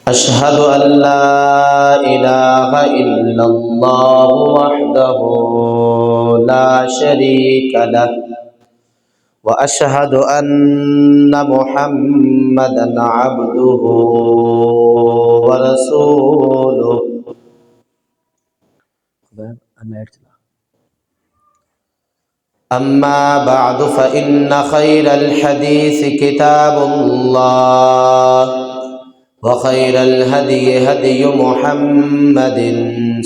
أشهد أن لا إله إلا الله وحده لا شريك له وأشهد أن محمدا عبده ورسوله. أما بعد فإن خير الحديث كتاب الله وخير الهدي هدي محمد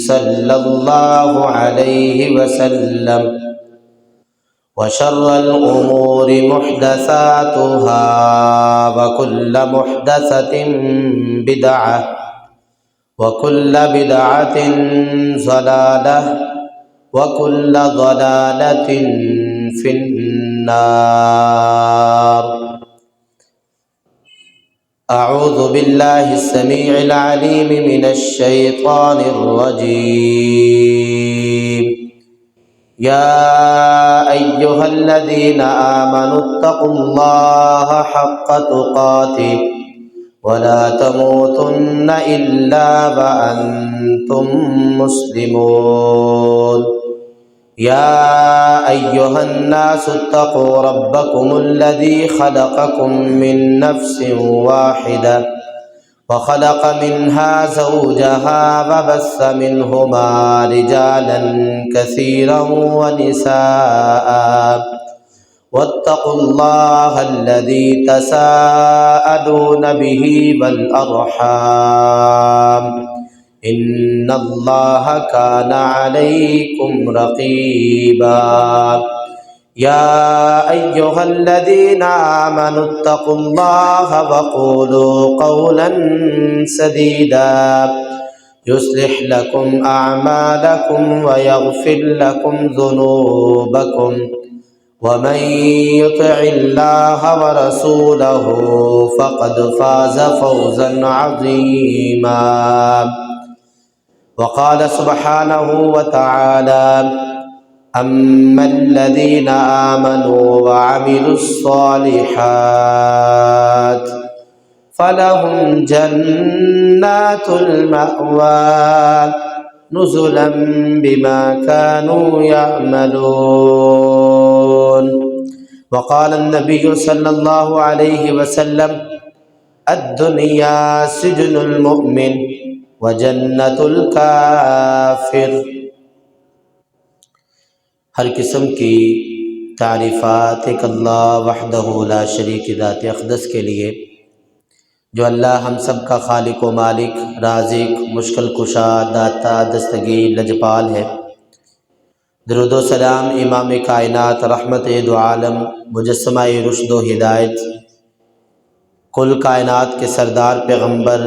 صلى الله عليه وسلم وشر الأمور محدثاتها وكل محدثة بدعة وكل بدعة ضلالة وكل ضلالة في النار. أعوذ بالله السميع العليم من الشيطان الرجيم. يا أيها الذين آمنوا اتقوا الله حق تقاته ولا تموتن إلا وأنتم مسلمون. يا أيها الناس اتقوا ربكم الذي خلقكم من نفس واحدة وخلق منها زوجها وبث منهما رجالا كثيرا ونساء واتقوا الله الذي تساءلون به والأرحام إن الله كان عليكم رقيبا. يا أيها الذين آمنوا اتقوا الله وقولوا قولا سديدا يصلح لكم أعمالكم ويغفر لكم ذنوبكم ومن يطع الله ورسوله فقد فاز فوزا عظيما. وقال سبحانه وتعالى: أما الذين آمنوا وعملوا الصالحات فلهم جنات المأوى نزلا بما كانوا يعملون. وقال النبي صلى الله عليه وسلم: الدنيا سجن المؤمن وجنت الکافر. ہر قسم کی تعریفات ایک اللہ وحدہ لا شریک ذات اقدس کے لیے، جو اللہ ہم سب کا خالق و مالک، رازق، مشکل کشا، داتا، دستگیر، لجپال ہے۔ درود و سلام امام کائنات، رحمت دو عالم، مجسمہ رشد و ہدایت، کل کائنات کے سردار پیغمبر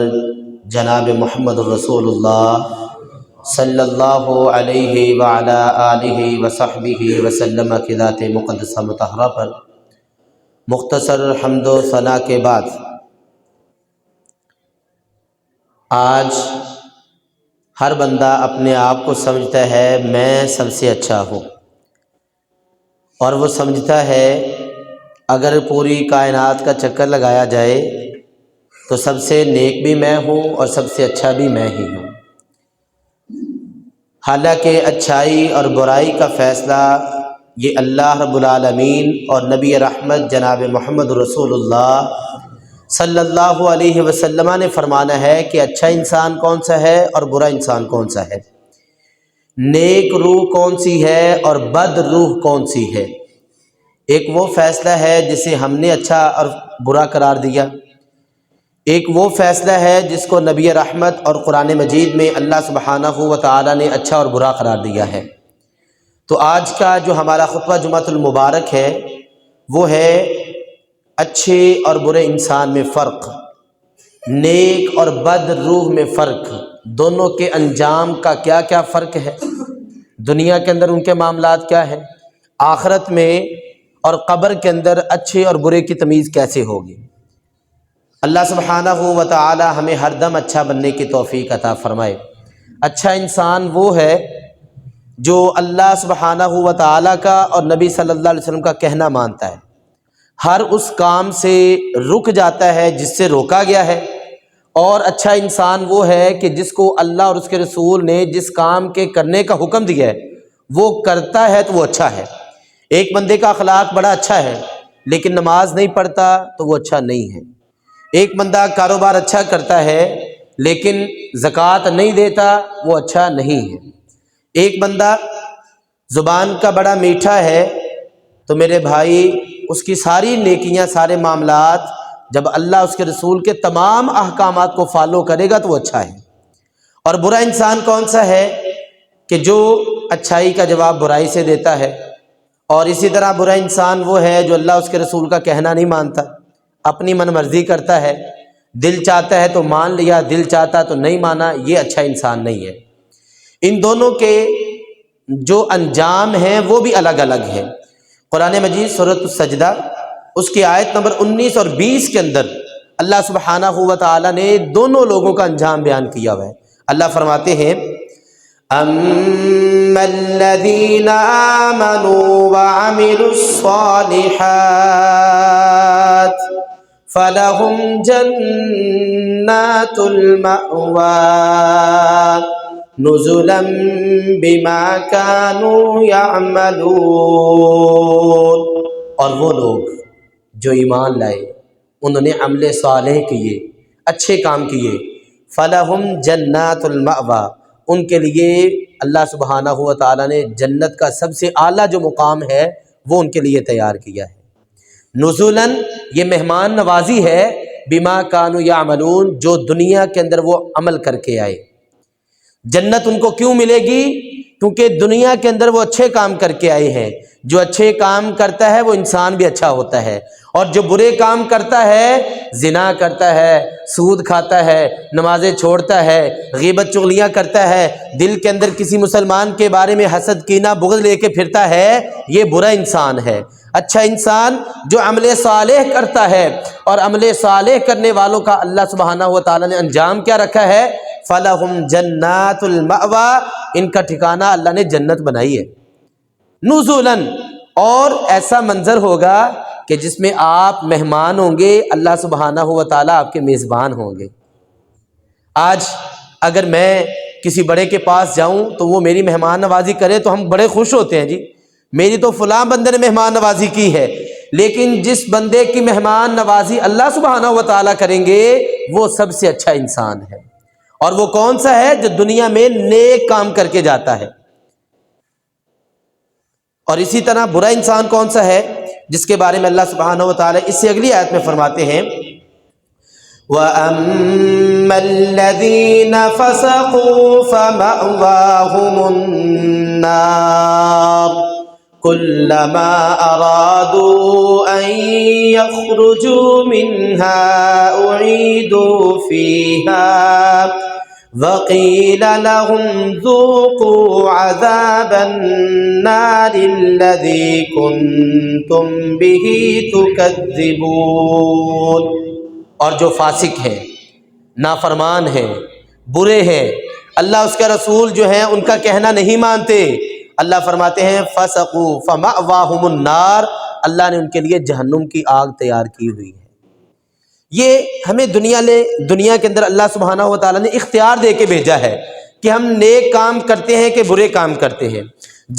جناب محمد رسول اللہ صلی اللہ علیہ وعلی آلہ وصحبہ وسلم کی ذات مقدسہ مطہرہ پر مختصر حمد و ثنا کے بعد آج ہر بندہ اپنے آپ کو سمجھتا ہے میں سب سے اچھا ہوں، اور وہ سمجھتا ہے اگر پوری کائنات کا چکر لگایا جائے تو سب سے نیک بھی میں ہوں اور سب سے اچھا بھی میں ہی ہوں۔ حالانکہ اچھائی اور برائی کا فیصلہ یہ اللہ رب العالمین اور نبی رحمت جناب محمد رسول اللہ صلی اللہ علیہ وسلم نے فرمانا ہے کہ اچھا انسان کون سا ہے اور برا انسان کون سا ہے، نیک روح کون سی ہے اور بد روح کون سی ہے۔ ایک وہ فیصلہ ہے جسے ہم نے اچھا اور برا قرار دیا، ایک وہ فیصلہ ہے جس کو نبی رحمت اور قرآن مجید میں اللہ سبحانہ و تعالی نے اچھا اور برا قرار دیا ہے۔ تو آج کا جو ہمارا خطبہ جمعۃ المبارک ہے وہ ہے اچھے اور برے انسان میں فرق، نیک اور بد روح میں فرق، دونوں کے انجام کا کیا کیا فرق ہے، دنیا کے اندر ان کے معاملات کیا ہے، آخرت میں اور قبر کے اندر اچھے اور برے کی تمیز کیسے ہوگی۔ اللہ سبحانہ و تعالی ہمیں ہر دم اچھا بننے کی توفیق عطا فرمائے۔ اچھا انسان وہ ہے جو اللہ سبحانہ و تعالی کا اور نبی صلی اللہ علیہ وسلم کا کہنا مانتا ہے، ہر اس کام سے رک جاتا ہے جس سے روکا گیا ہے، اور اچھا انسان وہ ہے کہ جس کو اللہ اور اس کے رسول نے جس کام کے کرنے کا حکم دیا ہے وہ کرتا ہے تو وہ اچھا ہے۔ ایک بندے کا اخلاق بڑا اچھا ہے لیکن نماز نہیں پڑھتا تو وہ اچھا نہیں ہے۔ ایک بندہ کاروبار اچھا کرتا ہے لیکن زکوٰۃ نہیں دیتا وہ اچھا نہیں ہے۔ ایک بندہ زبان کا بڑا میٹھا ہے تو میرے بھائی اس کی ساری نیکیاں، سارے معاملات جب اللہ اس کے رسول کے تمام احکامات کو فالو کرے گا تو وہ اچھا ہے۔ اور برا انسان کون سا ہے کہ جو اچھائی کا جواب برائی سے دیتا ہے، اور اسی طرح برا انسان وہ ہے جو اللہ اس کے رسول کا کہنا نہیں مانتا، اپنی من مرضی کرتا ہے، دل چاہتا ہے تو مان لیا، دل چاہتا تو نہیں مانا، یہ اچھا انسان نہیں ہے۔ ان دونوں کے جو انجام ہیں وہ بھی الگ الگ ہیں۔ قرآن مجید سورۃ السجدہ اس کی آیت نمبر 19 اور 20 کے اندر اللہ سبحانہ و تعالیٰ نے دونوں لوگوں کا انجام بیان کیا ہوا ہے۔ اللہ فرماتے ہیں اَمَّا الَّذِينَ آمَنُوا وَعَمِلُوا الصَّالِحَاتِ فَلَهُمْ جَنَّاتُ الْمَأْوَىٰ نُزُلًا بِمَا كَانُوا يَعْمَلُونَ۔ اور وہ لوگ جو ایمان لائے، انہوں نے عمل صالح کیے، اچھے کام کیے، فَلَهُمْ جَنَّاتُ الْمَأْوَىٰ، ان کے لیے اللہ سبحانہ و تعالیٰ نے جنت کا سب سے اعلیٰ جو مقام ہے وہ ان کے لیے تیار کیا ہے۔ نزولاً یہ مہمان نوازی ہے، بما کانوا یعملون، جو دنیا کے اندر وہ عمل کر کے آئے۔ جنت ان کو کیوں ملے گی؟ کیونکہ دنیا کے اندر وہ اچھے کام کر کے آئے ہیں۔ جو اچھے کام کرتا ہے وہ انسان بھی اچھا ہوتا ہے، اور جو برے کام کرتا ہے، زنا کرتا ہے، سود کھاتا ہے، نمازیں چھوڑتا ہے، غیبت چغلیاں کرتا ہے، دل کے اندر کسی مسلمان کے بارے میں حسد کینہ بغض لے کے پھرتا ہے، یہ برا انسان ہے۔ اچھا انسان جو عمل صالح کرتا ہے، اور عمل صالح کرنے والوں کا اللہ سبحانہ و تعالیٰ نے انجام کیا رکھا ہے؟ فَلَهُمْ جَنَّاتُ الْمَأْوَىٰ، ان کا ٹھکانہ اللہ نے جنت بنائی ہے۔ نزولاً، اور ایسا منظر ہوگا کہ جس میں آپ مہمان ہوں گے، اللہ سبحانہ و تعالیٰ آپ کے میزبان ہوں گے۔ آج اگر میں کسی بڑے کے پاس جاؤں تو وہ میری مہمان نوازی کرے تو ہم بڑے خوش ہوتے ہیں، جی میری تو فلاں بندے نے مہمان نوازی کی ہے۔ لیکن جس بندے کی مہمان نوازی اللہ سبحانہ و تعالیٰ کریں گے وہ سب سے اچھا انسان ہے۔ اور وہ کون سا ہے؟ جو دنیا میں نیک کام کر کے جاتا ہے۔ اور اسی طرح برا انسان کون سا ہے؟ جس کے بارے میں اللہ سبحانہ و تعالیٰ اس سے اگلی آیت میں فرماتے ہیں وَأَمَّا الَّذِينَ فَسَقُوا فَمَأْوَاهُمُ النَّارُ كُلَّمَا أَرَادُوا أَن يَخْرُجُوا مِنْهَا أُعِيدُوا فِيهَا وَقِيلَ لَهُمْ ذُوقُوا عَذَابَ النَّارِ الَّذِي كُنتُمْ بِهِ تُكَذِّبُونَ۔ اور جو فاسق ہیں، نافرمان ہیں، برے ہیں، اللہ اس کے رسول جو ہیں ان کا کہنا نہیں مانتے، اللہ فرماتے ہیں فَسَقُوا فَمَأْوَاهُمُ النَّارُ، اللہ نے ان کے لیے جہنم کی آگ تیار کی ہوئی ہے۔ یہ ہمیں دنیا کے اندر اللہ سبحانہ و تعالیٰ نے اختیار دے کے بھیجا ہے کہ ہم نیک کام کرتے ہیں کہ برے کام کرتے ہیں۔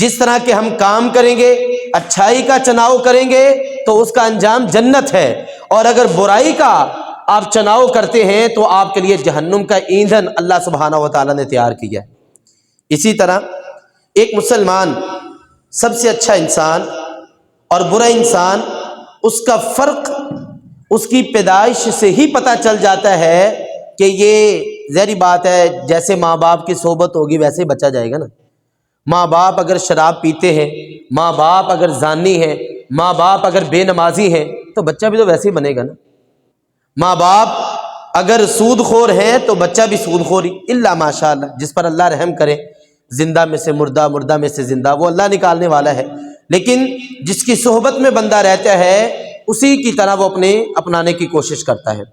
جس طرح کہ ہم کام کریں گے، اچھائی کا چناؤ کریں گے تو اس کا انجام جنت ہے، اور اگر برائی کا آپ چناؤ کرتے ہیں تو آپ کے لیے جہنم کا ایندھن اللہ سبحانہ و تعالیٰ نے تیار کیا ہے۔ اسی طرح ایک مسلمان سب سے اچھا انسان اور برا انسان، اس کا فرق اس کی پیدائش سے ہی پتہ چل جاتا ہے کہ یہ ظاہری بات ہے، جیسے ماں باپ کی صحبت ہوگی ویسے ہی بچہ جائے گا نا۔ ماں باپ اگر شراب پیتے ہیں، ماں باپ اگر زانی ہیں، ماں باپ اگر بے نمازی ہیں تو بچہ بھی تو ویسے ہی بنے گا نا۔ ماں باپ اگر سود خور ہیں تو بچہ بھی سود خوری، الا ماشاء اللہ، جس پر اللہ رحم کرے، زندہ میں سے مردہ، مردہ میں سے زندہ، وہ اللہ نکالنے والا ہے۔ لیکن جس کی صحبت میں بندہ رہتا ہے اسی کی طرح وہ اپنانے کی کوشش کرتا ہے۔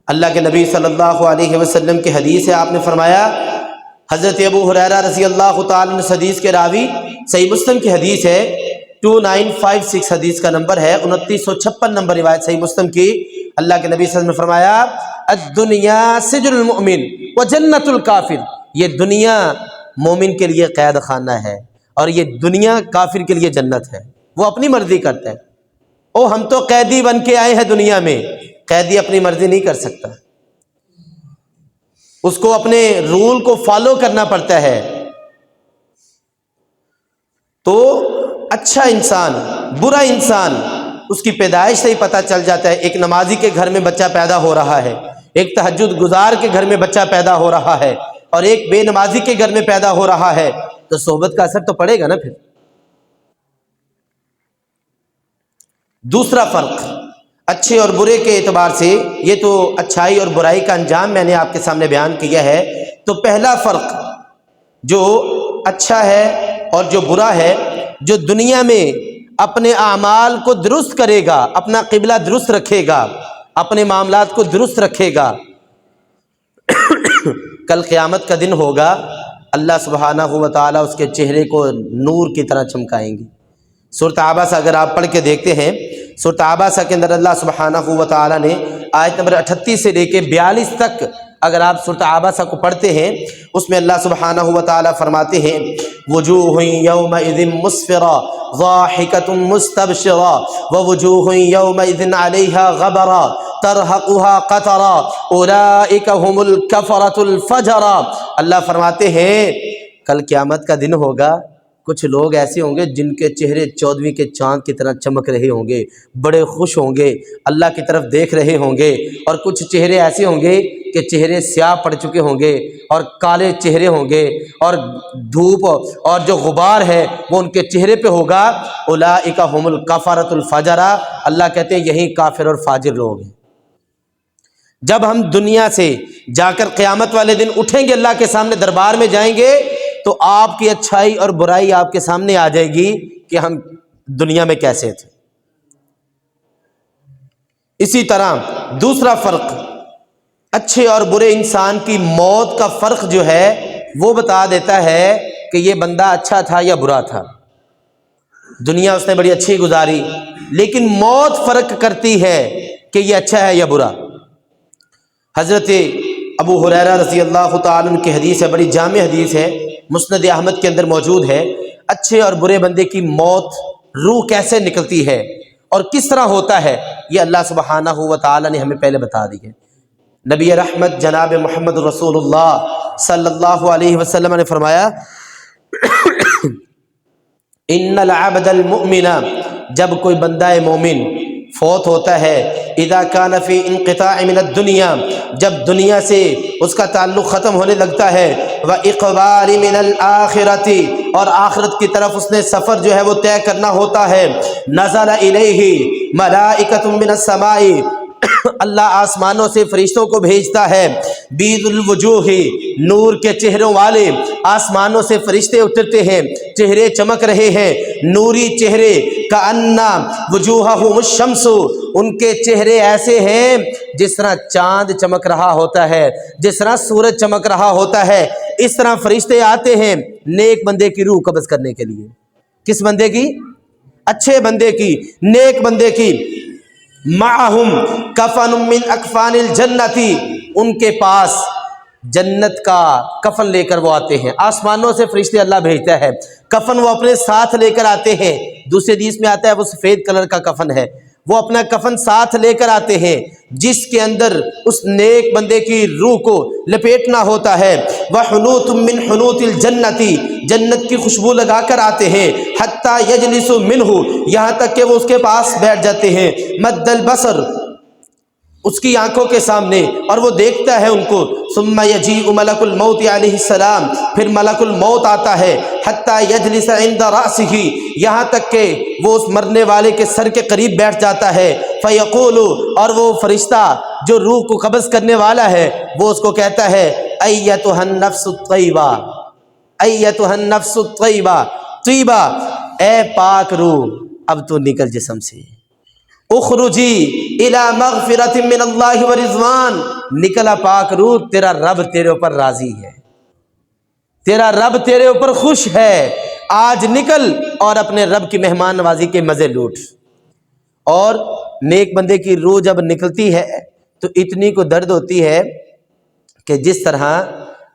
اللہ کے نبی صلی اللہ علیہ وسلم کی حدیث ہے، آپ نے فرمایا، حضرت ابو ہریرہ رضی اللہ تعالیٰ عنہ حدیث کے راوی، صحیح مسلم کی حدیث ہے، 2956 حدیث کا نمبر ہے، 2956 نمبر روایت صحیح مسلم کی۔ اللہ کے نبی صلی اللہ علیہ وسلم نے فرمایا الدنیا سجن المؤمن و جنت الکافر، یہ دنیا مومن کے لیے قید خانہ ہے اور یہ دنیا کافر کے لیے جنت ہے۔ وہ اپنی مرضی کرتا ہے، او ہم تو قیدی بن کے آئے ہیں دنیا میں، قیدی اپنی مرضی نہیں کر سکتا، اس کو اپنے رول کو فالو کرنا پڑتا ہے۔ تو اچھا انسان برا انسان اس کی پیدائش سے ہی پتہ چل جاتا ہے۔ ایک نمازی کے گھر میں بچہ پیدا ہو رہا ہے، ایک تہجد گزار کے گھر میں بچہ پیدا ہو رہا ہے، اور ایک بے نمازی کے گھر میں پیدا ہو رہا ہے، تو صحبت کا اثر تو پڑے گا نا پھر۔ دوسرا فرق اچھے اور برے کے اعتبار سے، یہ تو اچھائی اور برائی کا انجام میں نے آپ کے سامنے بیان کیا ہے۔ تو پہلا فرق جو اچھا ہے اور جو برا ہے، جو دنیا میں اپنے اعمال کو درست کرے گا، اپنا قبلہ درست رکھے گا، اپنے معاملات کو درست رکھے گا، کل قیامت کا دن ہوگا، اللہ سبحانہ و تعالیٰ اس کے چہرے کو نور کی طرح چمکائیں گے۔ سورۃ عباسہ اگر آپ پڑھ کے دیکھتے ہیں، سورۃ عباسہ کے اندر اللہ سبحانہ و تعالیٰ نے آیت نمبر 38 سے لے کے 42 تک اگر آپ سورۃ عباسہ کو پڑھتے ہیں، اس میں اللہ سبحانہ و تعالیٰ فرماتے ہیں وجوہ یومئذ مسفرہ ضاحکۃ مستبشرہ ووجوہ یومئذ علیہا غبرہ ترہقہا قترہ اولئک هم الکفرۃ الفجرہ۔ اللہ فرماتے ہیں کل قیامت کا دن ہوگا، کچھ لوگ ایسے ہوں گے جن کے چہرے 14ویں کے چاند کی طرح چمک رہے ہوں گے، بڑے خوش ہوں گے، اللہ کی طرف دیکھ رہے ہوں گے، اور کچھ چہرے ایسے ہوں گے کہ چہرے سیاہ پڑ چکے ہوں گے اور کالے چہرے ہوں گے، اور دھوپ اور جو غبار ہے وہ ان کے چہرے پہ ہوگا۔ اولئک هم الکفرۃ الفجرہ، اللہ کہتے ہیں یہی کافر اور فاجر لوگ ہیں۔ جب ہم دنیا سے جا کر قیامت والے دن اٹھیں گے، اللہ کے سامنے دربار میں جائیں گے، تو آپ کی اچھائی اور برائی آپ کے سامنے آ جائے گی کہ ہم دنیا میں کیسے تھے۔ اسی طرح دوسرا فرق اچھے اور برے انسان کی موت کا فرق جو ہے وہ بتا دیتا ہے کہ یہ بندہ اچھا تھا یا برا تھا۔ دنیا اس نے بڑی اچھی گزاری، لیکن موت فرق کرتی ہے کہ یہ اچھا ہے یا برا۔ حضرت ابو ہریرہ رضی اللہ تعالیٰ عنہ کی حدیث ہے، بڑی جامع حدیث ہے، مسند احمد کے اندر موجود ہے۔ اچھے اور برے بندے کی موت روح کیسے نکلتی ہے اور کس طرح ہوتا ہے، یہ اللہ سبحانہ و تعالیٰ نے ہمیں پہلے بتا دی ہے۔ نبی رحمت جناب محمد رسول اللہ صلی اللہ علیہ وسلم نے فرمایا ان العبد المؤمن، جب کوئی بندہ مومن فوت ہوتا ہے، اذا کان فی انقطاع من الدنیا، جب دنیا سے اس کا تعلق ختم ہونے لگتا ہے، واقبال من الآخرۃ، اور آخرت کی طرف اس نے سفر جو ہے وہ طے کرنا ہوتا ہے، نزل الیہ ملائکۃ من السماء، اللہ آسمانوں سے فرشتوں کو بھیجتا ہے، بیض الوجوہ، نور کے چہروں والے آسمانوں سے فرشتے اترتے ہیں، چہرے چمک رہے ہیں، نوری چہرے، کأن وجوہہم الشمس، ان کے چہرے ایسے ہیں جس طرح چاند چمک رہا ہوتا ہے، جس طرح سورج چمک رہا ہوتا ہے، اس طرح فرشتے آتے ہیں نیک بندے کی روح قبض کرنے کے لیے۔ کس بندے کی؟ اچھے بندے کی، نیک بندے کی۔ معہم کفن من اکفان الجنت، ان کے پاس جنت کا کفن لے کر وہ آتے ہیں، آسمانوں سے فرشتے اللہ بھیجتا ہے، کفن وہ اپنے ساتھ لے کر آتے ہیں۔ دوسرے حدیث میں آتا ہے وہ سفید کلر کا کفن ہے، وہ اپنا کفن ساتھ لے کر آتے ہیں جس کے اندر اس نیک بندے کی روح کو لپیٹنا ہوتا ہے۔ وحنوت من حنوت الجنت، جنت کی خوشبو لگا کر آتے ہیں، حتی یجلس منہ، یہاں تک کہ وہ اس کے پاس بیٹھ جاتے ہیں، مد البصر، اس کی آنکھوں کے سامنے، اور وہ دیکھتا ہے ان کو۔ ثم یجیء ملک الموت علیہ السلام، پھر ملک الموت آتا ہے، حتی یجلس عند رأسہ، یہاں تک کہ وہ اس مرنے والے کے سر کے قریب بیٹھ جاتا ہے۔ فیقول، اور وہ فرشتہ جو روح کو قبض کرنے والا ہے وہ اس کو کہتا ہے ایتھا النفس الطیبہ، ایتھا النفس الطیبہ، طیبہ، اے پاک روح اب تو نکل جسم سے، اخرجی الی مغفرۃ من اللہ ورضوان، نکلا پاک روح، تیرا رب تیرے اوپر راضی ہے، تیرا رب تیرے اوپر خوش ہے، آج نکل اور اپنے رب کی مہمان نوازی کے مزے لوٹ۔ اور نیک بندے کی روح جب نکلتی ہے تو اتنی کو درد ہوتی ہے کہ جس طرح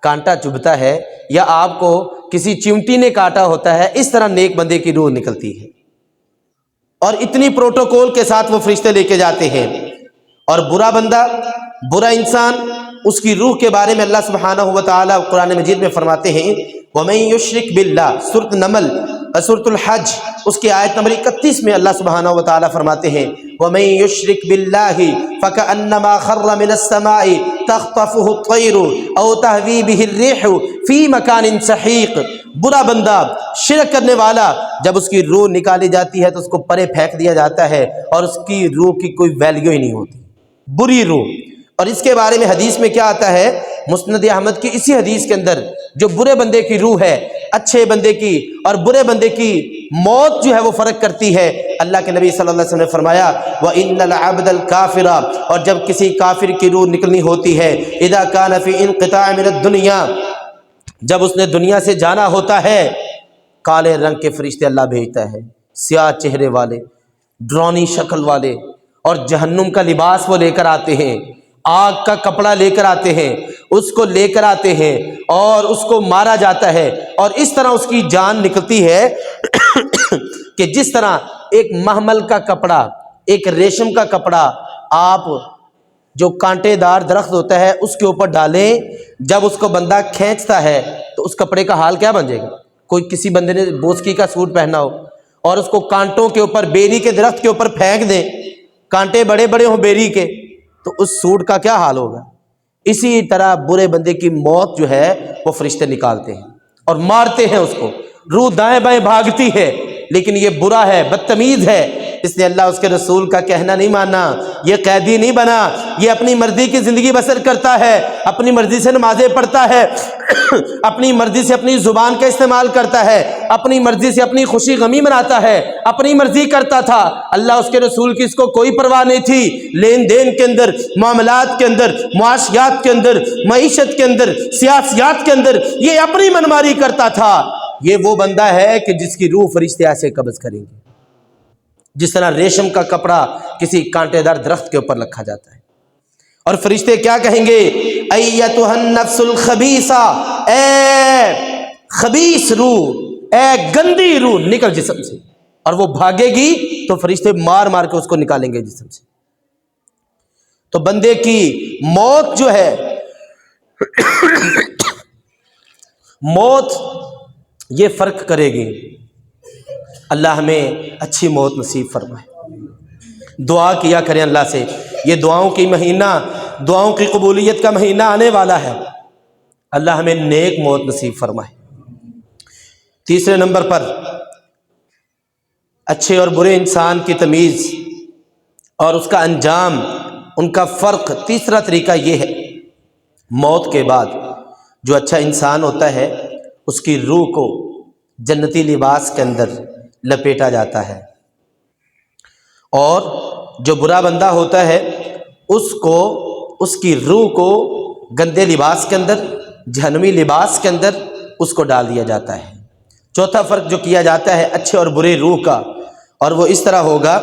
کانٹا چبھتا ہے یا آپ کو کسی چیونٹی نے کاٹا ہوتا ہے، اس طرح نیک بندے کی روح نکلتی ہے، اور اتنی پروٹوکول کے ساتھ وہ فرشتے لے کے جاتے ہیں۔ اور برا بندہ، برا انسان، اس کی روح کے بارے میں اللہ سبحانہ و تعالیٰ قرآن مجید میں فرماتے ہیں وَمَن يُشْرِكْ بِاللَّهِ، سورۃ نمل سورۃ الحج اس کی آیت نمبر 31 میں اللہ سبحانہ و تعالیٰ فرماتے ہیں وَمَن يُشْرِكْ بِاللَّهِ فَكَأَنَّمَا خَرَّ مِنَ السَّمَاءِ تَخْطَفُهُ الطَّيْرُ أَوْ تَهْوِي بِهِ الرِّيحُ فِي مَكَانٍ سَحِيقٍ۔ برا بندہ، شرک کرنے والا، جب اس کی روح نکالی جاتی ہے تو اس کو پرے پھینک دیا جاتا ہے اور اس کی روح کی کوئی ویلیو ہی نہیں ہوتی، بری روح۔ اور اس کے بارے میں حدیث میں کیا آتا ہے، مسند احمد کی اسی حدیث کے اندر، جو برے بندے کی روح ہے، اچھے بندے کی اور برے بندے کی موت جو ہے وہ فرق کرتی ہے۔ اللہ کے نبی صلی اللہ علیہ وسلم نے فرمایا وَإِنَّ الْعَبْدَ الْكَافِرَ، اور جب کسی کافر کی روح نکلنی ہوتی ہے، اِذَا كَانَ فِي انقطاع من الدنیا، جب اس نے دنیا سے جانا ہوتا ہے، کالے رنگ کے فرشتے اللہ بھیجتا ہے، سیاہ چہرے والے، ڈرونی شکل والے، اور جہنم کا لباس وہ لے کر آتے ہیں، آگ کا کپڑا لے کر آتے ہیں، اس کو لے کر آتے ہیں اور اس کو مارا جاتا ہے، اور اس طرح اس کی جان نکلتی ہے کہ جس طرح ایک محمل کا کپڑا، ایک ریشم کا کپڑا آپ جو کانٹے دار درخت ہوتا ہے اس کے اوپر ڈالیں، جب اس کو بندہ کھینچتا ہے تو اس کپڑے کا حال کیا بن جائے گا؟ کوئی کسی بندے نے بوسکی کا سوٹ پہنا ہو اور اس کو کانٹوں کے اوپر، بیری کے درخت کے اوپر پھینک دیں، کانٹے بڑے بڑے ہوں بیری کے، تو اس سوٹ کا کیا حال ہوگا؟ اسی طرح برے بندے کی موت جو ہے وہ فرشتے نکالتے ہیں اور مارتے ہیں اس کو، روح دائیں بائیں بھاگتی ہے، لیکن یہ برا ہے، بدتمیز ہے، اس نے اللہ اس کے رسول کا کہنا نہیں مانا، یہ قیدی نہیں بنا، یہ اپنی مرضی کی زندگی بسر کرتا ہے، اپنی مرضی سے نمازیں پڑھتا ہے، اپنی مرضی سے اپنی زبان کا استعمال کرتا ہے، اپنی مرضی سے اپنی خوشی غمی مناتا ہے، اپنی مرضی کرتا تھا۔ اللہ اس کے رسول کی اس کو کوئی پرواہ نہیں تھی، لین دین کے اندر، معاملات کے اندر، معاشیات کے اندر، معیشت کے اندر، سیاسیات کے اندر یہ اپنی منماری کرتا تھا۔ یہ وہ بندہ ہے کہ جس کی روح فرشتے ایسے قبض کریں گے جس طرح ریشم کا کپڑا کسی کانٹے دار درخت کے اوپر رکھا جاتا ہے، اور فرشتے کیا کہیں گے؟ ایتھا النفس الخبیثہ، اے خبیث روح، اے گندی روح، نکل جسم سے، اور وہ بھاگے گی تو فرشتے مار مار کے اس کو نکالیں گے جسم سے۔ تو بندے کی موت جو ہے، موت یہ فرق کرے گی۔ اللہ ہمیں اچھی موت نصیب فرمائے۔ دعا کیا کریں اللہ سے، یہ دعاؤں کی مہینہ، دعاؤں کی قبولیت کا مہینہ آنے والا ہے، اللہ ہمیں نیک موت نصیب فرمائے۔ تیسرے نمبر پر اچھے اور برے انسان کی تمیز اور اس کا انجام، ان کا فرق، تیسرا طریقہ یہ ہے، موت کے بعد جو اچھا انسان ہوتا ہے اس کی روح کو جنتی لباس کے اندر لپیٹا جاتا ہے، اور جو برا بندہ ہوتا ہے اس کو، اس کی روح کو گندے لباس کے اندر، جہنمی لباس کے اندر اس کو ڈال دیا جاتا ہے۔ چوتھا فرق جو کیا جاتا ہے اچھے اور برے روح کا، اور وہ اس طرح ہوگا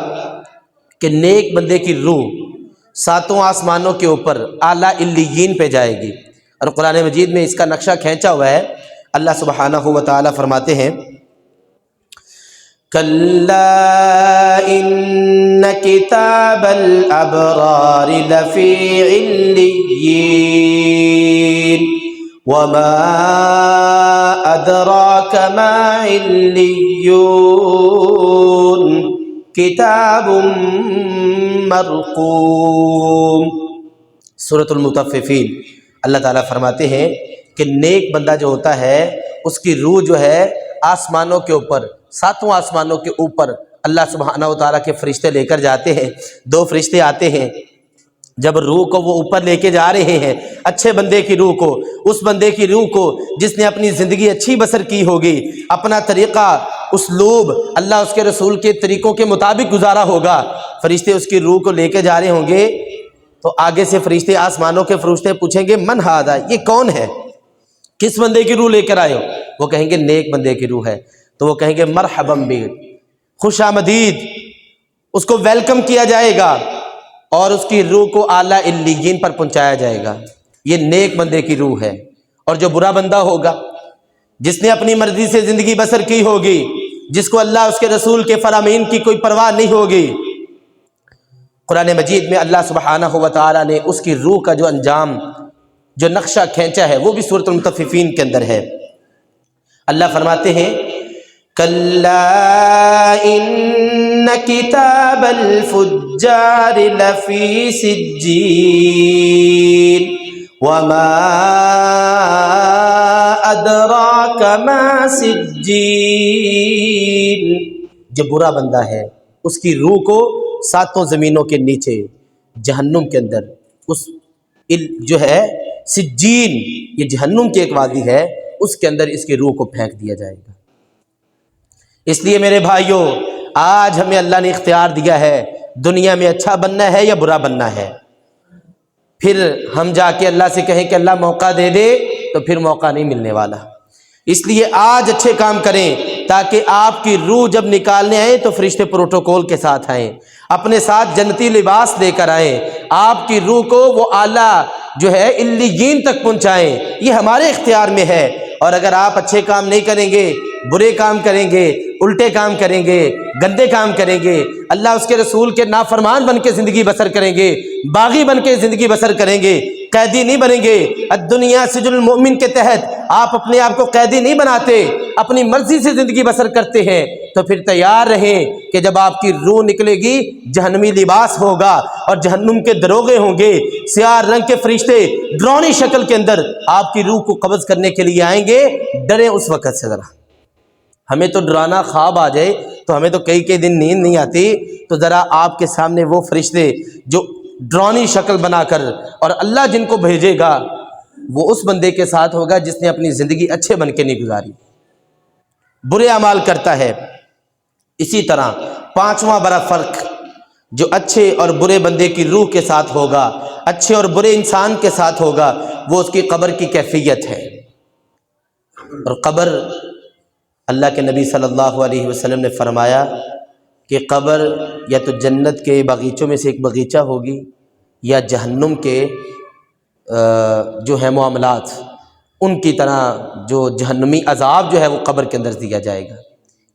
کہ نیک بندے کی روح ساتوں آسمانوں کے اوپر اعلیٰ علیین پہ جائے گی، اور قرآن مجید میں اس کا نقشہ کھینچا ہوا ہے۔ اللہ سبحانہ و تعالیٰ فرماتے ہیں کَلَّا إِنَّ كِتَابَ الْأَبْرَارِ لَفِي عِلِّيِّينَ وَمَا أَدْرَاكَ مَا عِلِّيُّونَ كِتَابٌ مَّرْقُومٌ۔ سورۃ المطففین، اللہ تعالیٰ فرماتے ہیں کہ نیک بندہ جو ہوتا ہے اس کی روح جو ہے آسمانوں کے اوپر، ساتوں آسمانوں کے اوپر اللہ سبحانہ و تعالیٰ کے فرشتے لے کر جاتے ہیں۔ دو فرشتے آتے ہیں، جب روح کو وہ اوپر لے کے جا رہے ہیں، اچھے بندے کی روح کو، اس بندے کی روح کو جس نے اپنی زندگی اچھی بسر کی ہوگی، اپنا طریقہ، اسلوب اللہ اس کے رسول کے طریقوں کے مطابق گزارا ہوگا، فرشتے اس کی روح کو لے کے جا رہے ہوں گے، تو آگے سے فرشتے، آسمانوں کے فرشتے پوچھیں گے من ھذا، یہ کون ہے؟ کس بندے کی روح لے کر آئے ہو؟ وہ کہیں گے نیک بندے کی روح ہے، تو وہ کہیں گے مرحبا بک، خوش آمدید، اس کو ویلکم کیا جائے گا اور اس کی روح کو اعلیٰ علیین پر پہنچایا جائے گا۔ یہ نیک بندے کی روح ہے۔ اور جو برا بندہ ہوگا، جس نے اپنی مرضی سے زندگی بسر کی ہوگی، جس کو اللہ اس کے رسول کے فرامین کی کوئی پرواہ نہیں ہوگی، قرآن مجید میں اللہ سبحانہ و تعالیٰ نے اس کی روح کا جو انجام، جو نقشہ کھینچا ہے، وہ بھی سورۃ المطففین کے اندر ہے۔ اللہ فرماتے ہیں کَلَّا إِنَّ كِتَابَ الْفُجَّارِ لَفِي سِجِّينٍ وَمَا أَدْرَاكَ مَا سِجِّينٌ۔ جو برا بندہ ہے اس کی روح کو ساتوں زمینوں کے نیچے جہنم کے اندر، اس جو ہے سجین، یہ جہنم کی ایک وادی ہے، اس کے اندر اس کی روح کو پھینک دیا جائے گا۔ اس لیے میرے بھائیوں، آج ہمیں اللہ نے اختیار دیا ہے دنیا میں اچھا بننا ہے یا برا بننا ہے۔ پھر ہم جا کے اللہ سے کہیں کہ اللہ موقع دے دے، تو پھر موقع نہیں ملنے والا۔ اس لیے آج اچھے کام کریں تاکہ آپ کی روح جب نکالنے آئیں تو فرشتے پروٹوکول کے ساتھ آئیں، اپنے ساتھ جنتی لباس لے کر آئیں، آپ کی روح کو وہ اعلیٰ جو ہے علیین تک پہنچائیں۔ یہ ہمارے اختیار میں ہے۔ اور اگر آپ اچھے کام نہیں کریں گے، برے کام کریں گے، الٹے کام کریں گے، گندے کام کریں گے، اللہ اس کے رسول کے نافرمان بن کے زندگی بسر کریں گے، باغی بن کے زندگی بسر کریں گے، قیدی نہیں بنیں گے۔ الدنیا سجن المؤمن کے تحت آپ اپنے آپ کو قیدی نہیں بناتے، اپنی مرضی سے زندگی بسر کرتے ہیں، تو پھر تیار رہیں کہ جب آپ کی روح نکلے گی جہنمی لباس ہوگا اور جہنم کے دروغے ہوں گے، سیاہ رنگ کے فرشتے ڈرونی شکل کے اندر آپ کی روح کو قبض کرنے کے لیے آئیں گے۔ ڈریں اس وقت سے ذرا۔ ہمیں تو ڈرانا خواب آ جائے تو ہمیں تو کئی دن نیند نہیں آتی، تو ذرا آپ کے سامنے وہ فرشتے جو ڈرونی شکل بنا کر، اور اللہ جن کو بھیجے گا وہ اس بندے کے ساتھ ہوگا جس نے اپنی زندگی اچھے بن کے نہیں گزاری، برے اعمال کرتا ہے۔ اسی طرح پانچواں بڑا فرق جو اچھے اور برے بندے کی روح کے ساتھ ہوگا، اچھے اور برے انسان کے ساتھ ہوگا، وہ اس کی قبر کی کیفیت ہے۔ اور قبر، اللہ کے نبی صلی اللہ علیہ وسلم نے فرمایا کہ قبر یا تو جنت کے باغیچوں میں سے ایک باغیچہ ہوگی، یا جہنم کے جو ہے معاملات ان کی طرح جو جہنمی عذاب جو ہے وہ قبر کے اندر دیا جائے گا۔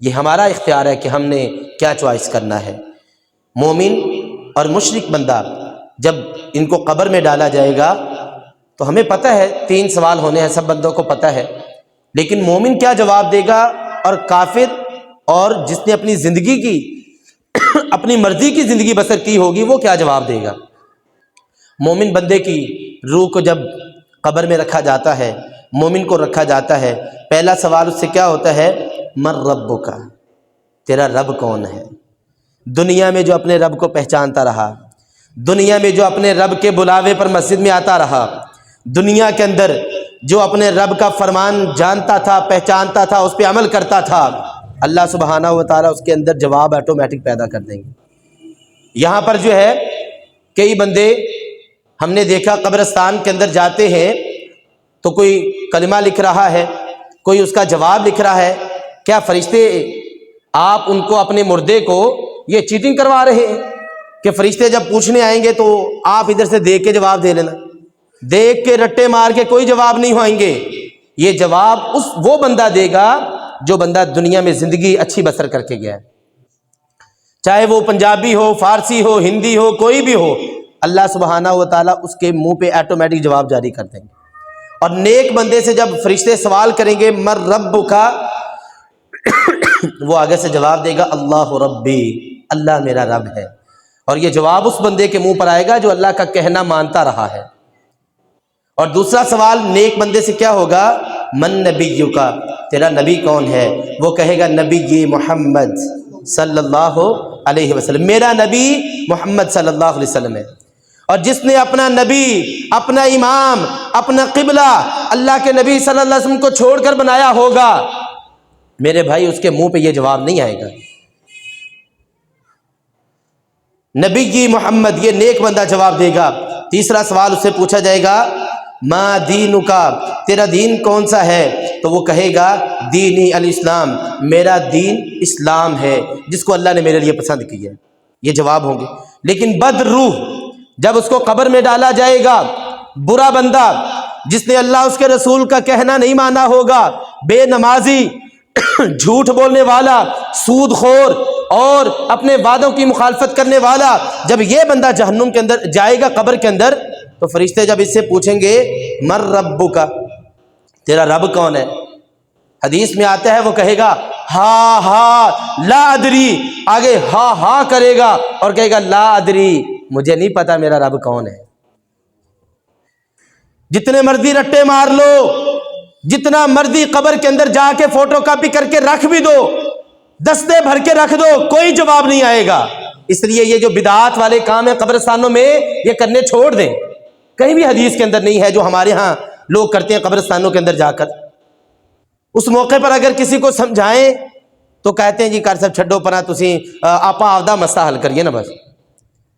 یہ ہمارا اختیار ہے کہ ہم نے کیا چوائس کرنا ہے۔ مومن اور مشرک بندہ جب ان کو قبر میں ڈالا جائے گا تو ہمیں پتہ ہے 3 سوال ہونے ہیں، سب بندوں کو پتہ ہے، لیکن مومن کیا جواب دے گا، اور کافر اور جس نے اپنی زندگی کی اپنی مرضی کی زندگی بسر کی ہوگی وہ کیا جواب دے گا۔ مومن بندے کی روح کو جب قبر میں رکھا جاتا ہے، مومن کو رکھا جاتا ہے، پہلا سوال اس سے کیا ہوتا ہے، من ربک، تیرا رب کون ہے؟ دنیا میں جو اپنے رب کو پہچانتا رہا، دنیا میں جو اپنے رب کے بلاوے پر مسجد میں آتا رہا، دنیا کے اندر جو اپنے رب کا فرمان جانتا تھا، پہچانتا تھا، اس پہ عمل کرتا تھا، اللہ سبحانہ و تعالیٰ اس کے اندر جواب آٹومیٹک پیدا کر دیں گے۔ یہاں پر جو ہے کئی بندے ہم نے دیکھا قبرستان کے اندر جاتے ہیں تو کوئی کلمہ لکھ رہا ہے، کوئی اس کا جواب لکھ رہا ہے۔ کیا فرشتے آپ ان کو اپنے مردے کو یہ چیٹنگ کروا رہے ہیں کہ فرشتے جب پوچھنے آئیں گے تو آپ ادھر سے دیکھ کے جواب دے لینا؟ دیکھ کے رٹے مار کے کوئی جواب نہیں ہوئیں گے۔ یہ جواب وہ بندہ دے گا جو بندہ دنیا میں زندگی اچھی بسر کر کے گیا ہے، چاہے وہ پنجابی ہو، فارسی ہو، ہندی ہو، کوئی بھی ہو، اللہ سبحانہ و تعالیٰ اس کے منہ پہ آٹومیٹک جواب جاری کر دیں گے۔ اور نیک بندے سے جب فرشتے سوال کریں گے من ربک، وہ آگے سے جواب دے گا اللہ ربی، اللہ میرا رب ہے۔ اور یہ جواب اس بندے کے منہ پر آئے گا جو اللہ کا کہنا مانتا رہا ہے۔ اور دوسرا سوال نیک بندے سے کیا ہوگا، من نبیک، تیرا نبی کون ہے؟ وہ کہے گا نبی محمد صلی اللہ علیہ وسلم، میرا نبی محمد صلی اللہ علیہ وسلم ہے۔ اور جس نے اپنا نبی، اپنا امام، اپنا قبلہ اللہ کے نبی صلی اللہ علیہ وسلم کو چھوڑ کر بنایا ہوگا، میرے بھائی اس کے منہ پہ یہ جواب نہیں آئے گا۔ نبی محمد، یہ نیک بندہ جواب دے گا۔ تیسرا سوال اس سے پوچھا جائے گا ما دینک، تیرا دین کون سا ہے؟ تو وہ کہے گا دینی الاسلام، میرا دین اسلام ہے جس کو اللہ نے میرے لیے پسند کیا ہے۔ یہ جواب ہوں گے۔ لیکن بد روح جب اس کو قبر میں ڈالا جائے گا، برا بندہ جس نے اللہ اس کے رسول کا کہنا نہیں مانا ہوگا، بے نمازی، جھوٹ بولنے والا، سود خور اور اپنے وعدوں کی مخالفت کرنے والا، جب یہ بندہ جہنم کے اندر جائے گا قبر کے اندر، تو فرشتے جب اس سے پوچھیں گے مر ربک، تیرا رب کون ہے؟ حدیث میں آتا ہے وہ کہے گا ہا ہا لا ادری، آگے ہا ہا کرے گا اور کہے گا لا ادری، مجھے نہیں پتا میرا رب کون ہے۔ جتنے مرضی رٹے مار لو، جتنا مرضی قبر کے اندر جا کے فوٹو کاپی کر کے رکھ بھی دو، دستے بھر کے رکھ دو، کوئی جواب نہیں آئے گا۔ اس لیے یہ جو بدعات والے کام ہیں قبرستانوں میں، یہ کرنے چھوڑ دیں۔ کہیں بھی حدیث کے اندر نہیں ہے جو ہمارے ہاں لوگ کرتے ہیں قبرستانوں کے اندر جا کر۔ اس موقع پر اگر کسی کو سمجھائیں تو کہتے ہیں جی کر صاحب چھڈو پرا، تسی آپا آپدا مسئلہ حل کریے نا بس۔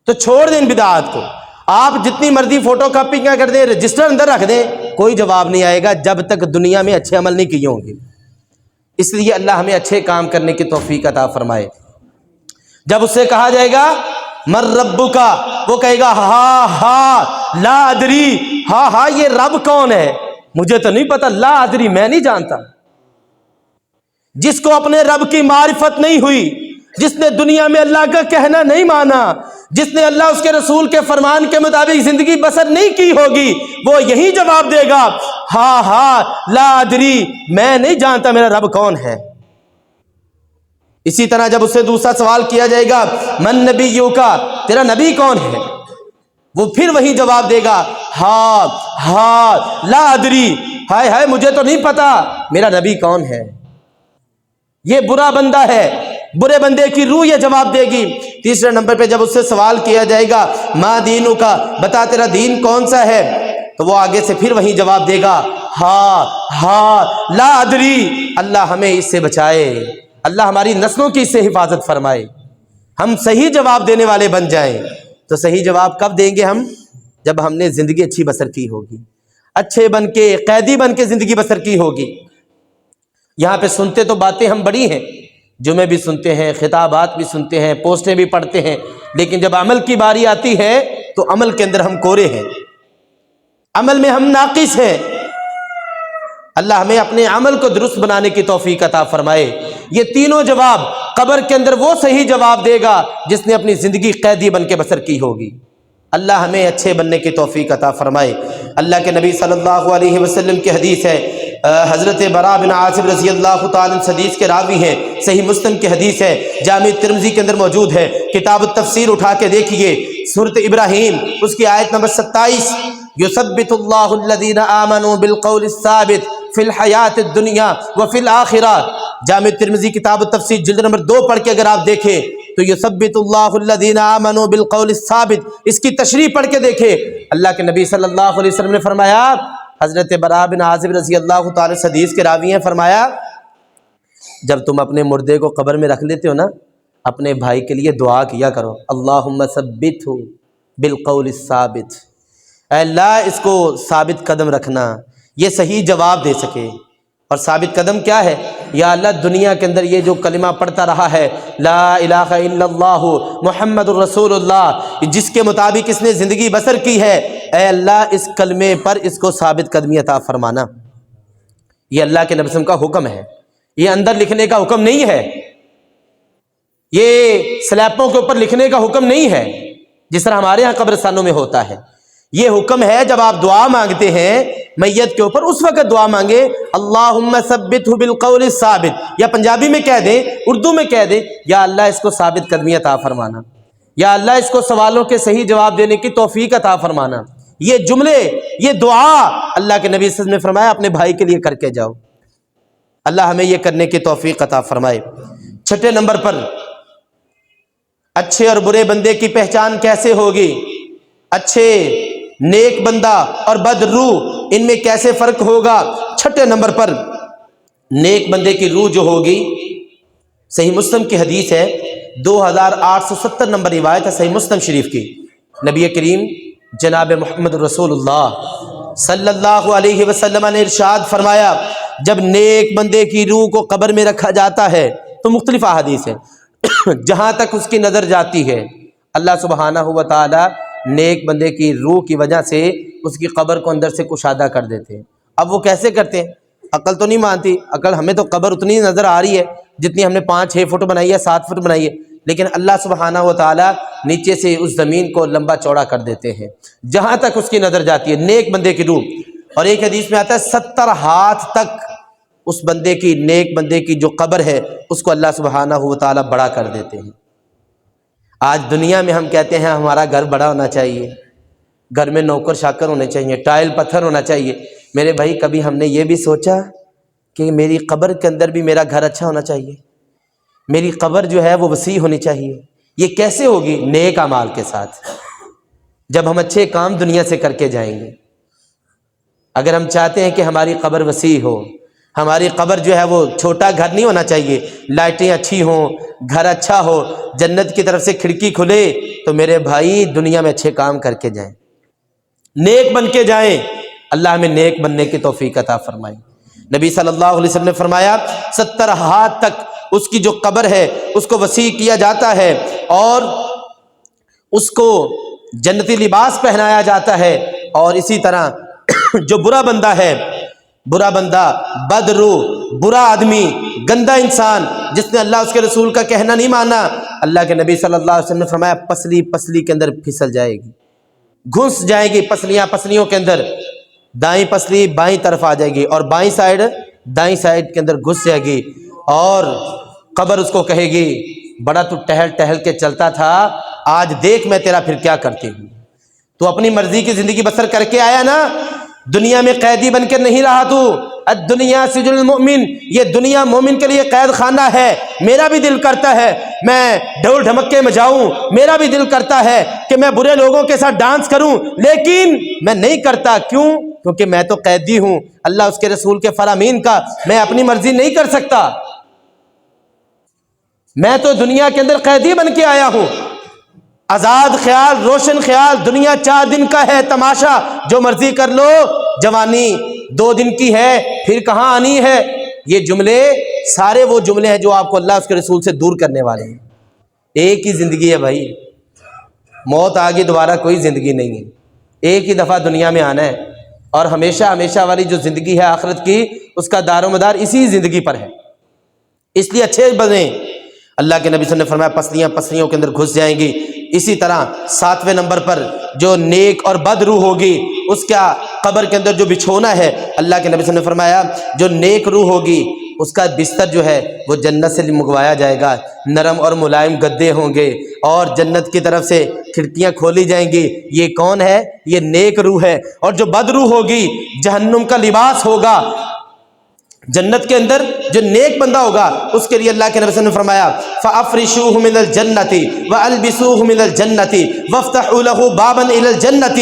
تو چھوڑ دیں ان بدعات کو۔ آپ جتنی مرضی فوٹو کاپی کیا کر دیں، رجسٹر اندر رکھ دیں، کوئی جواب نہیں آئے گا جب تک دنیا میں اچھے عمل نہیں کیے ہوں گے۔ اس لیے اللہ ہمیں اچھے کام کرنے کی توفیق عطا فرمائے۔ جب اس سے کہا جائے گا مر ربک، وہ کہے گا ہا ہا لا ادری، ہا ہا یہ رب کون ہے مجھے تو نہیں پتا، لا ادری میں نہیں جانتا۔ جس کو اپنے رب کی معرفت نہیں ہوئی، جس نے دنیا میں اللہ کا کہنا نہیں مانا، جس نے اللہ اس کے رسول کے فرمان کے مطابق زندگی بسر نہیں کی ہوگی، وہ یہی جواب دے گا ہا ہا لا ادری، میں نہیں جانتا میرا رب کون ہے۔ اسی طرح جب اس سے دوسرا سوال کیا جائے گا من نبیک، تیرا نبی کون ہے، وہ پھر وہی جواب دے گا ہا ہا لا ادری، ہائے ہائے مجھے تو نہیں پتا میرا نبی کون ہے۔ یہ برا بندہ ہے، برے بندے کی روح یہ جواب دے گی۔ تیسرے نمبر پہ جب اس سے سوال کیا جائے گا ما دینک، بتا تیرا دین کون سا ہے، تو وہ آگے سے پھر وہی جواب دے گا ہا ہا لا ادری۔ اللہ ہمیں اس سے بچائے، اللہ ہماری نسلوں کی اس سے حفاظت فرمائے، ہم صحیح جواب دینے والے بن جائیں۔ تو صحیح جواب کب دیں گے ہم؟ جب ہم نے زندگی اچھی بسر کی ہوگی، اچھے بن کے، قیدی بن کے زندگی بسر کی ہوگی۔ یہاں پہ سنتے تو باتیں ہم بڑی ہیں، جمعے بھی سنتے ہیں، خطابات بھی سنتے ہیں، پوسٹیں بھی پڑھتے ہیں، لیکن جب عمل کی باری آتی ہے تو عمل کے اندر ہم کورے ہیں، عمل میں ہم ناقص ہیں۔ اللہ ہمیں اپنے عمل کو درست بنانے کی توفیق عطا فرمائے۔ یہ تینوں جواب قبر کے اندر وہ صحیح جواب دے گا جس نے اپنی زندگی قیدی بن کے بسر کی ہوگی۔ اللہ ہمیں اچھے بننے کی توفیق عطا فرمائے۔ اللہ کے نبی صلی اللہ علیہ وسلم کی حدیث ہے، حضرت براء بن عازب رضی اللہ تعالیٰ عنہ حدیث کے راوی ہیں، صحیح مسلم کی حدیث ہے، جامع ترمذی کے اندر موجود ہے، کتاب التفسیر اٹھا کے دیکھیے، سورۃ ابراہیم اس کی آیت نمبر 27، یثبت اللہ الذین آمنوا بالقول الثابت فی الحیات الدنیا وفی الآخرہ۔ جامع ترمذی کتاب التفسیر جلد نمبر 2 پڑھ کے اگر آپ دیکھیں تو یثبت اللہ الذین آمنوا بالقول الثابت، اس کی تشریح پڑھ کے دیکھیں، اللہ کے نبی صلی اللہ علیہ وسلم نے فرمایا، حضرت براء بن عازب رضی اللہ تعالی حدیث کے راوی ہیں، فرمایا جب تم اپنے مردے کو قبر میں رکھ لیتے ہو نا، اپنے بھائی کے لیے دعا کیا کرو، اللہم ثبتہ بالقول الثابت، اے اللہ اس کو ثابت قدم رکھنا، یہ صحیح جواب دے سکے۔ اور ثابت قدم کیا ہے؟ یا اللہ دنیا کے اندر یہ جو کلمہ پڑھتا رہا ہے لا الہ الا اللہ محمد الرسول اللہ، جس کے مطابق اس نے زندگی بسر کی ہے، اے اللہ اس کلمے پر اس کو ثابت قدمی عطا فرمانا۔ یہ اللہ کے نبی صلی اللہ علیہ وسلم کا حکم ہے، یہ اندر لکھنے کا حکم نہیں ہے، یہ سلیپوں کے اوپر لکھنے کا حکم نہیں ہے جس طرح ہمارے ہاں قبرستانوں میں ہوتا ہے۔ یہ حکم ہے جب آپ دعا مانگتے ہیں میت کے اوپر، اس وقت دعا مانگے اللہم ثبتہ بالقول الثابت، یا پنجابی میں کہہ دیں، اردو میں کہہ دیں، یا اللہ اس کو ثابت قدمی عطا فرمانا، یا اللہ اس کو سوالوں کے صحیح جواب دینے کی توفیق عطا فرمانا۔ یہ جملے، یہ دعا اللہ کے نبی صلی اللہ علیہ وسلم نے فرمایا اپنے بھائی کے لیے کر کے جاؤ۔ اللہ ہمیں یہ کرنے کی توفیق عطا فرمائے۔ چھٹے نمبر پر اچھے اور برے بندے کی پہچان کیسے ہوگی؟ اچھے نیک بندہ اور بد روح، ان میں کیسے فرق ہوگا؟ چھٹے نمبر پر نیک بندے کی روح جو ہوگی، صحیح مسلم کی حدیث ہے، 2870 نمبر روایت ہے صحیح مسلم شریف کی، نبی کریم جناب محمد رسول اللہ صلی اللہ علیہ وسلم نے ارشاد فرمایا، جب نیک بندے کی روح کو قبر میں رکھا جاتا ہے تو مختلف احادیث ہیں، جہاں تک اس کی نظر جاتی ہے اللہ سبحانہ و تعالی نیک بندے کی روح کی وجہ سے اس کی قبر کو اندر سے کشادہ کر دیتے ہیں۔ اب وہ کیسے کرتے ہیں؟ عقل تو نہیں مانتی، عقل ہمیں تو قبر اتنی نظر آ رہی ہے جتنی ہم نے 5-6 فٹ بنائی ہے، 7 فٹ بنائی ہے، لیکن اللہ سبحانہ و تعالی نیچے سے اس زمین کو لمبا چوڑا کر دیتے ہیں جہاں تک اس کی نظر جاتی ہے نیک بندے کی روح۔ اور ایک حدیث میں آتا ہے 70 ہاتھ تک اس بندے کی، نیک بندے کی جو قبر ہے اس کو اللہ سبحانہ و تعالی بڑا کر دیتے ہیں۔ آج دنیا میں ہم کہتے ہیں ہمارا گھر بڑا ہونا چاہیے، گھر میں نوکر شاکر ہونے چاہیے، ٹائل پتھر ہونا چاہیے۔ میرے بھائی کبھی ہم نے یہ بھی سوچا کہ میری قبر کے اندر بھی میرا گھر اچھا ہونا چاہیے، میری قبر جو ہے وہ وسیع ہونی چاہیے؟ یہ کیسے ہوگی؟ نیک اعمال کے ساتھ، جب ہم اچھے کام دنیا سے کر کے جائیں گے۔ اگر ہم چاہتے ہیں کہ ہماری قبر وسیع ہو، ہماری قبر جو ہے وہ چھوٹا گھر نہیں ہونا چاہیے، لائٹیں اچھی ہوں، گھر اچھا ہو، جنت کی طرف سے کھڑکی کھلے، تو میرے بھائی دنیا میں اچھے کام کر کے جائیں، نیک بن کے جائیں۔ اللہ ہمیں نیک بننے کی توفیق عطا فرمائے۔ نبی صلی اللہ علیہ وسلم نے فرمایا 70 ہاتھ تک اس کی جو قبر ہے اس کو وسیع کیا جاتا ہے اور اس کو جنتی لباس پہنایا جاتا ہے۔ اور اسی طرح جو برا بندہ ہے، برا بندہ، بدروح، برا آدمی، گندا انسان جس نے اللہ اس کے رسول کا کہنا نہیں مانا، اللہ کے نبی صلی اللہ علیہ وسلم نے فرمایا پسلی پسلی کے اندر پھسل جائے گی، گھس جائے گی، پسلیاں پسلیوں کے اندر، دائیں پسلی بائیں طرف آ جائے گی اور بائیں سائیڈ دائیں سائیڈ کے اندر گھس جائے گی، اور قبر اس کو کہے گی بڑا تو ٹہل ٹہل کے چلتا تھا، آج دیکھ میں تیرا پھر کیا کرتی ہوں۔ تو اپنی مرضی کی زندگی بسر کر کے آیا نا، دنیا میں قیدی بن کے نہیں رہا تو۔ الدنیا سجن المؤمن، یہ دنیا مومن کے لیے قید خانہ ہے۔ میرا بھی دل کرتا ہے میں ڈھول ڈھمکے میں جاؤں، میرا بھی دل کرتا ہے کہ میں برے لوگوں کے ساتھ ڈانس کروں، لیکن میں نہیں کرتا۔ کیوں؟ کیونکہ میں تو قیدی ہوں اللہ اس کے رسول کے فرامین کا، میں اپنی مرضی نہیں کر سکتا، میں تو دنیا کے اندر قیدی بن کے آیا ہوں۔ آزاد خیال، روشن خیال، دنیا 4 دن کا ہے تماشا، جو مرضی کر لو، جوانی 2 دن کی ہے، پھر کہاں آنی ہے۔ یہ جملے سارے وہ جملے ہیں جو آپ کو اللہ اس کے رسول سے دور کرنے والے ہیں۔ ایک ہی زندگی ہے بھائی، موت آگے دوبارہ کوئی زندگی نہیں ہے، ایک ہی دفعہ دنیا میں آنا ہے، اور ہمیشہ ہمیشہ والی جو زندگی ہے آخرت کی، اس کا دار و مدار اسی زندگی پر ہے۔ اس لیے اچھے بنیں۔ اللہ کے نبی صلی اللہ علیہ وسلم نے فرمایا پسلیاں پسلیوں کے اندر گھس جائیں گی۔ اسی طرح 7ویں نمبر پر جو نیک اور بد روح ہوگی اس کا قبر کے اندر جو بچھونا ہے، اللہ کے نبی صلی اللہ علیہ وسلم نے فرمایا جو نیک روح ہوگی اس کا بستر جو ہے وہ جنت سے منگوایا جائے گا، نرم اور ملائم گدے ہوں گے اور جنت کی طرف سے کھڑکیاں کھولی جائیں گی۔ یہ کون ہے؟ یہ نیک روح ہے۔ اور جو بد روح ہوگی جہنم کا لباس ہوگا۔ جنت کے اندر جو نیک بندہ ہوگا اس کے لیے اللہ کے نبی صلی اللہ علیہ وسلم نے فرمایا فَأَفْرِشُوهُ مِنَ الْجَنَّةِ وَأَلْبِسُوهُ مِنَ الْجَنَّةِ وَافْتَحُوا لَهُ بَابًا إِلَى الْجَنَّةِ۔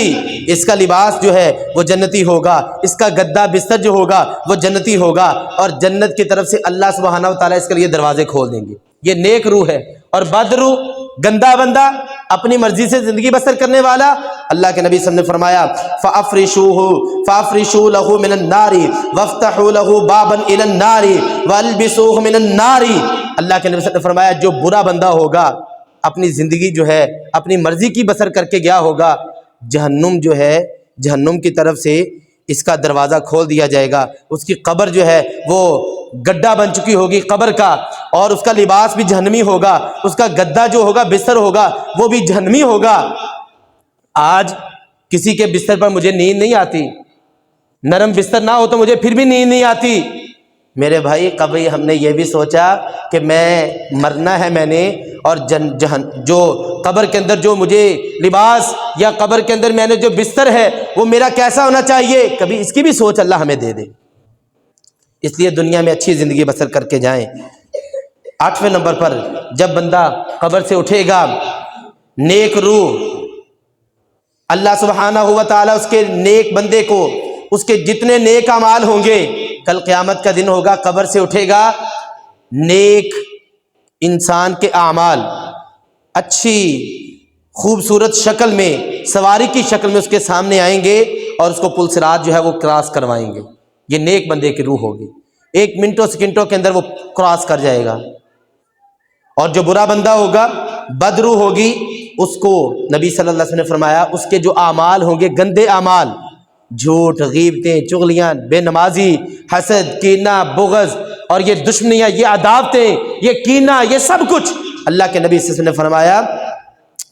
اس کا لباس جو ہے وہ جنتی ہوگا، اس کا گدا بستر جو ہوگا وہ جنتی ہوگا، اور جنت کی طرف سے اللہ سبحانہ و تعالیٰ اس کے لیے دروازے کھول دیں گے۔ یہ نیک روح ہے۔ اور بد روح، گندا بندہ، اپنی مرضی سے زندگی بسر کرنے والا، اللہ کے نبی صلی اللہ علیہ وسلم نے فرمایا فَأَفْرِشُوا لَهُ مِنَ النَّارِ وَافْتَحُوا لَهُ بَابًا إِلَى النَّارِ وَأَلْبِسُوهُ مِنَ النَّارِ۔ اللہ کے نبی صلی اللہ علیہ وسلم نے فرمایا جو برا بندہ ہوگا، اپنی زندگی جو ہے اپنی مرضی کی بسر کر کے گیا ہوگا، جہنم جو ہے، جہنم کی طرف سے اس کا دروازہ کھول دیا جائے گا، اس کی قبر جو ہے وہ گڈھا بن چکی ہوگی قبر کا، اور اس کا لباس بھی جہنمی ہوگا، اس کا گدا جو ہوگا، بستر ہوگا، وہ بھی جہنمی ہوگا۔ آج کسی کے بستر پر مجھے نیند نہیں آتی، نرم بستر نہ ہو تو مجھے پھر بھی نیند نہیں آتی۔ میرے بھائی کبھی ہم نے یہ بھی سوچا کہ میں مرنا ہے میں نے، اور جو قبر کے اندر جو مجھے لباس یا قبر کے اندر میں نے جو بستر ہے وہ میرا کیسا ہونا چاہیے؟ کبھی اس کی بھی سوچ اللہ ہمیں دے دے۔ اس لیے دنیا میں اچھی زندگی بسر کر کے جائیں۔ 8ویں نمبر پر جب بندہ قبر سے اٹھے گا، نیک روح اللہ سبحانہ و تعالیٰ اس کے نیک بندے کو، اس کے جتنے نیک اعمال ہوں گے، کل قیامت کا دن ہوگا، قبر سے اٹھے گا، نیک انسان کے اعمال اچھی خوبصورت شکل میں، سواری کی شکل میں اس کے سامنے آئیں گے، اور اس کو پل صراط جو ہے وہ کراس کروائیں گے۔ یہ نیک بندے کی روح ہوگی، 1 منٹوں سیکنڈوں کے اندر وہ کراس کر جائے گا۔ اور جو برا بندہ ہوگا، بدرو ہوگی، اس کو نبی صلی اللہ علیہ وسلم نے فرمایا اس کے جو اعمال ہوں گے گندے اعمال، جھوٹ، غیبتیں، چغلیاں، بے نمازی، حسد، کینہ، بغض اور یہ دشمنیاں، یہ عداوتیں، یہ کینہ، یہ سب کچھ اللہ کے نبی صلی اللہ علیہ وسلم نے فرمایا،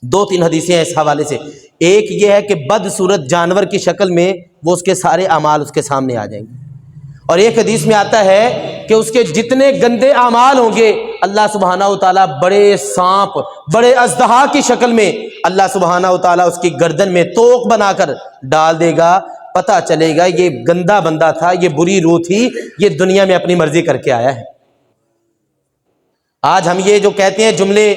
دو تین حدیثیں ہیں اس حوالے سے۔ ایک یہ ہے کہ بدصورت جانور کی شکل میں وہ اس کے سارے اعمال اس کے سامنے آ جائیں گے، اور ایک حدیث میں آتا ہے کہ اس کے جتنے گندے اعمال ہوں گے اللہ سبحانہ و تعالیٰ بڑے سانپ، بڑے اژدہا کی شکل میں اللہ سبحانہ و تعالیٰ اس کی گردن میں توق بنا کر ڈال دے گا، پتہ چلے گا یہ گندا بندہ تھا، یہ بری روح تھی، یہ دنیا میں اپنی مرضی کر کے آیا ہے۔ آج ہم یہ جو کہتے ہیں جملے،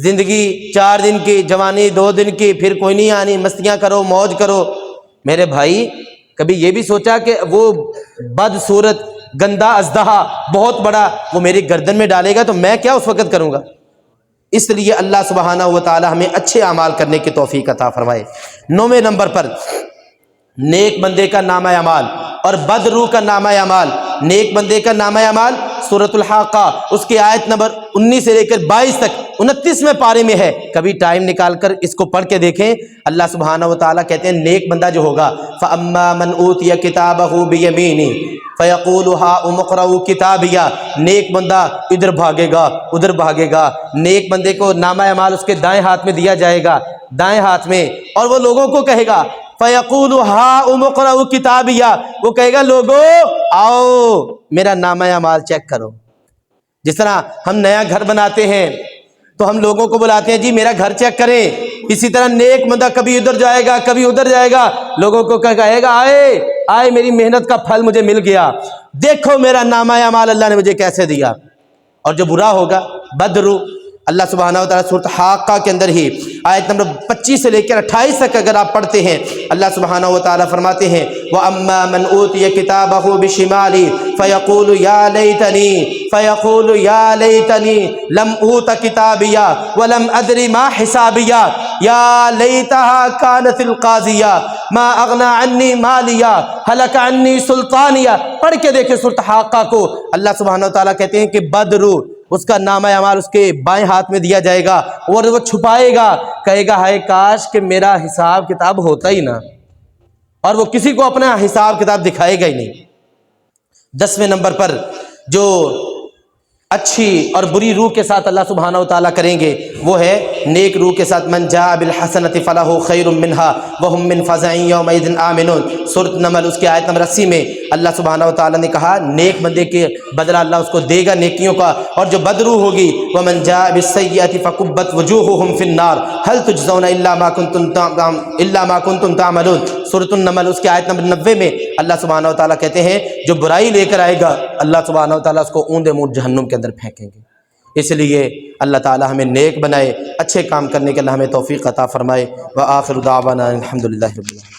زندگی 4 دن کی، جوانی 2 دن کی، پھر کوئی نہیں آنی، مستیاں کرو، موج کرو، میرے بھائی کبھی یہ بھی سوچا کہ وہ بدصورت گندا اژدہا بہت بڑا وہ میری گردن میں ڈالے گا تو میں کیا اس وقت کروں گا؟ اس لیے اللہ سبحانہ و تعالی ہمیں اچھے اعمال کرنے کی توفیق عطا فرمائے۔ 9ویں نمبر پر نیک بندے کا نامہ اعمال اور بد روح کا نامہ اعمال۔ نیک بندے کا نامہ اعمال سورۃ الحاقہ اس کی آیت نمبر 19 سے لے کر 22 تک 29ویں پارے میں ہے، کبھی ٹائم نکال کر اس کو پڑھ کے دیکھیں۔ اللہ سبحانہ و تعالیٰ کہتے ہیں نیک بندہ جو ہوگا فَأَمَّا مَنْ أُوتِيَ كِتَابَهُ بِيَمِينِهِ فَيَقُولُ هَاؤُمُ اقْرَءُوا كِتَابِيَهْ، نیک بندہ ادھر بھاگے گا ادھر بھاگے گا، نیک بندے کو نامہ اعمال اس کے دائیں ہاتھ میں دیا جائے گا، دائیں ہاتھ میں، اور وہ لوگوں کو کہے گا فَيَقُولُ هَاؤُمُ اقْرَءُوا كِتَابِيَهْ، وہ کہے گا لوگو آؤ میرا نامہ اعمال چیک کرو۔ جس طرح ہم نیا گھر بناتے ہیں تو ہم لوگوں کو بلاتے ہیں جی میرا گھر چیک کریں، اسی طرح نیک بندہ کبھی ادھر جائے گا کبھی ادھر جائے گا، لوگوں کو کہے گا آئے آئے میری محنت کا پھل مجھے مل گیا، دیکھو میرا نامہ اعمال اللہ نے مجھے کیسے دیا۔ اور جو برا ہوگا بدرو، اللہ سبحانہ و تعالیٰ سورۃ حاقہ کے اندر ہی آیت نمبر 25 سے لے کر 28 تک اگر آپ پڑھتے ہیں، اللہ سبحانہ و تعالیٰ فرماتے ہیں وَأَمَّا مَنْ أُوتِيَ كِتَابَهُ بِشِمَالِهِ فَيَقُولُ يَا لَيْتَنِي لَمْ أُوتَ كِتَابِيَهْ وَلَمْ أَدْرِ مَا حِسَابِيَهْ يَا لَيْتَهَا كَانَتِ الْقَاضِيَةَ مَا أَغْنَىٰ عَنِّي مَالِيَهْ هَلَكَ عَنِّي سُلْطَانِيَهْ۔ پڑھ کے دیکھیں سورۃ حاقہ کو، اللہ سبحانہ و تعالیٰ کہتے ہیں کہ بدرو اس کا نامہ اعمال اس کے بائیں ہاتھ میں دیا جائے گا اور وہ چھپائے گا، کہے گا ہائے کاش کہ میرا حساب کتاب ہوتا ہی نہ، اور وہ کسی کو اپنا حساب کتاب دکھائے گا ہی نہیں۔ 10ویں نمبر پر جو اچھی اور بری روح کے ساتھ اللہ سبحانہ و تعالیٰ کریں گے وہ ہے نیک روح کے ساتھ من جاء بالحسنۃ فلہ خیر منها وهم من فزع یومئذ آمنون۔ سورۃ نمل اس کی آیت نمبر 80 میں اللہ سبحانہ و تعالیٰ نے کہا نیک بندے کے بدلہ اللہ اس کو دے گا نیکیوں کا، اور جو بد روح ہوگی ومن جاء بالسیئۃ فکبت وجوہہم فی النار هل تجزون الا ما کنتم تعملون۔ سورۃ النمل اس کی آیت نمبر 90 میں اللہ سبحانہ و تعالیٰ کہتے ہیں جو برائی لے کر آئے گا اللہ سبحانہ و تعالیٰ اس کو اوندے منہ جہنم کے اندر پھینکیں گے۔ اس لیے اللہ تعالیٰ ہمیں نیک بنائے، اچھے کام کرنے کے اللہ ہمیں توفیق عطا فرمائے۔ وآخر دعوانا الحمدللہ رب العالمین۔